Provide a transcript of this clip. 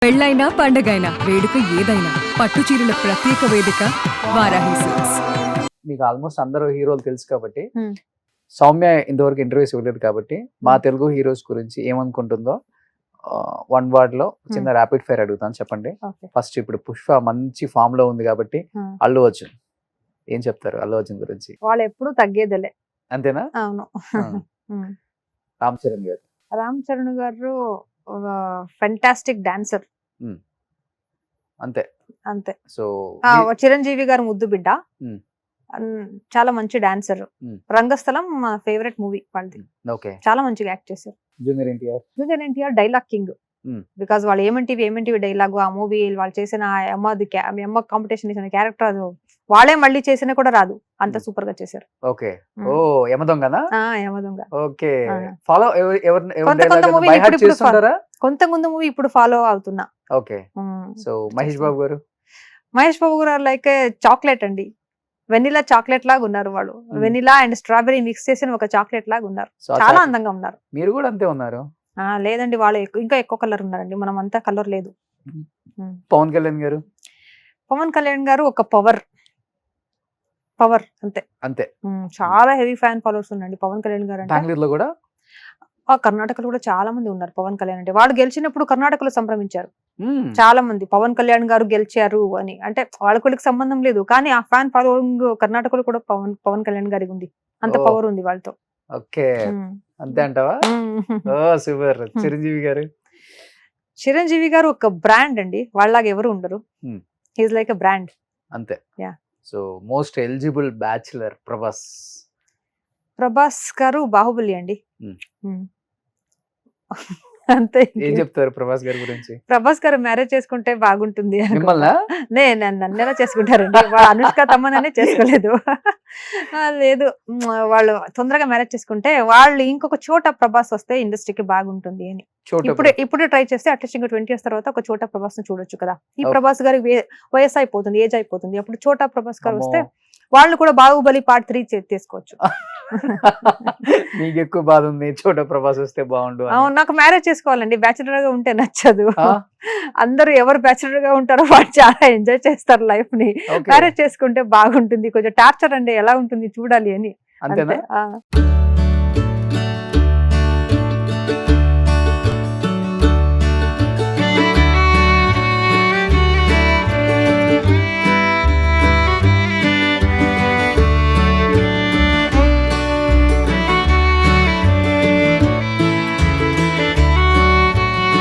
పెళ్ళైనా పండగైనా వేడుక ఏదైనా పట్టు చీరల ప్రత్యేక వేదిక వారాహి సిల్క్స్. మీకు ఆల్మోస్ట్ అందరూ హీరోలు తెలుసు కాబట్టి Hmm. సౌమ్య ఇంతవరకు ఇంటర్వ్యూస్ ఇవ్వలేదు కాబట్టి మా తెలుగు హీరోస్ గురించి ఏమనుకుంటుందో వన్ వర్డ్ లో చిన్న ర్యాపిడ్ ఫైర్ అడుగుతాను, చెప్పండి. ఓకే. ఫస్ట్ ఇప్పుడు పుష్ప మంచి ఫామ్ లో ఉంది కాబట్టి Hmm. అల్లు అర్జున్ ఏం చెప్తారు అల్లు అర్జున్ గురించి? వాళ్ళు ఎప్పుడు తగ్గేదిలే. అంతేనా? అవును. రామ్ చరణ్ గారు రామ్ చరణ్ గారు ఫెంటాస్టిక్ డాన్సర్ అంతే. అంతే. సో చిరంజీవి గారు ముద్దు బిడ్డ. Hmm. చాలా మంచి డాన్సర్. Hmm. రంగస్థలం మా ఫేవరెట్ మూవీ వాళ్ళది. ఓకే. చాలా మంచిగా యాక్ట్ చేశారు. Junior NTR junior NTR dialogue king. Hmm. Because వాళ్ళు ఏమంటివి డైలాగ్ ఆ మూవీ వాళ్ళు చేసిన అమ్మ కాంపిటీషన్ ఇచ్చిన క్యారెక్టర్ అది వాళ్ళే మళ్ళీ చేసినా కూడా రాదు, అంత సూపర్ గా చేశారు. ఓకే. ఓ యమదొంగనా? యమదొంగ. ఓకే. ఆ. ఫాలో కొంత movie బై హార్ట్ ఇప్పుడు చేస్తుంటారా? కొంత ముందు మూవీ ఇప్పుడు ఫాలో అవుతున్నా. ఓకే. సో మహేష్ బాబు గారు మహేష్ బాబు గారు లైక్ చాక్లెట్ అండి, వెనిలా చాక్లెట్ లాగా ఉన్నారు వాళ్ళు. వెనిలా అండ్ స్ట్రాబెరీ మిక్స్ చేసిన ఒక చాక్లెట్ లాగా ఉన్నారు. So, చాలా అందంగా ఉన్నారు. మీరు కూడా అంతే ఉన్నారు. లేదండి వాళ్ళు ఇంకా ఎక్కువ కలర్ ఉన్నారండి, మనం అంతా కలర్ లేదు. పవన్ కళ్యాణ్ గారు పవన్ కళ్యాణ్ గారు ఒక పవర్ అంతే. అంతే. చాలా హెవీ ఫ్యాన్ ఫాలోవర్స్ ఉండండి పవన్ కళ్యాణ్ గారు అంటే. బెంగళూరులో కూడా కర్ణాటకలో కూడా చాలా మంది ఉన్నారు పవన్ కళ్యాణ్ అంటే. వాళ్ళు గెలిచినప్పుడు కర్ణాటకలో సంభ్రమించారు మ్మ్. చాలా మంది, పవన్ కళ్యాణ్ గారు గెలిచారు అని. అంటే వాళ్ళకి సంబంధం లేదు, కానీ ఆ ఫ్యాన్ ఫాలోయింగ్ కర్ణాటకలో కూడా పవన్ కళ్యాణ్ గారికి ఉంది. అంత ఓ. పవర్ ఉంది వాళ్ళతో. ఓకే. అంతే అంటావా? ఓ సూపర్. చిరంజీవి గారు చిరంజీవి గారు ఒక బ్రాండ్ అండి, వాళ్ళలాగా ఎవరు ఉండరు. Hmm. Is like a brand. అంతే. Yeah. So most eligible bachelor Prabhas. Prabhas గారు బాహుబలి అండి. Hmm. అంతే. ఏం చెప్తారు ప్రభాస్ గారి గురించి? ప్రభాస్ గారు మ్యారేజ్ చేసుకుంటే బాగుంటుంది మిమ్మల్నా? నన్నెలా చేసుకుంటారండి, వాళ్ళు అనుష్క తమ్మననే చేసుకోలేదు. లేదు, వాళ్ళు తొందరగా మ్యారేజ్ చేసుకుంటే వాళ్ళు ఇంకొక చోట ప్రభాస్ వస్తే ఇండస్ట్రీకి బాగుంటుంది అని. చోట ఇప్పుడు ట్రై చేస్తే అట్లీస్ట్ ఇంకా 20 years తర్వాత ఒక చోట ప్రభాస్ ని చూడొచ్చు కదా. ఈ Okay. ప్రభాస్ గారికి వయసు అయిపోతుంది, ఏజ్ అయిపోతుంది. అప్పుడు చోటా ప్రభాస్ గారు అమ్మో. వస్తే వాళ్ళు కూడా బాహుబలి పార్ట్ 3 తీసుకోవచ్చు. మీకు ఎక్కువ బాధ ఉంది చోట ప్రభాస్ వస్తే బాగుండు అని. అవును, నాకు మ్యారేజ్ చేసుకోవాలండి, బ్యాచులర్ గా ఉంటే నచ్చదు. ఆ? అందరూ ఎవరు బ్యాచులర్ గా ఉంటారో వాళ్ళు చాలా ఎంజాయ్ చేస్తారు లైఫ్ ని. Okay. మ్యారేజ్ చేసుకుంటే బాగుంటుంది, కొంచెం టార్చర్ అండి ఎలా ఉంటుంది చూడాలి అని. అంతేనా? అంతే.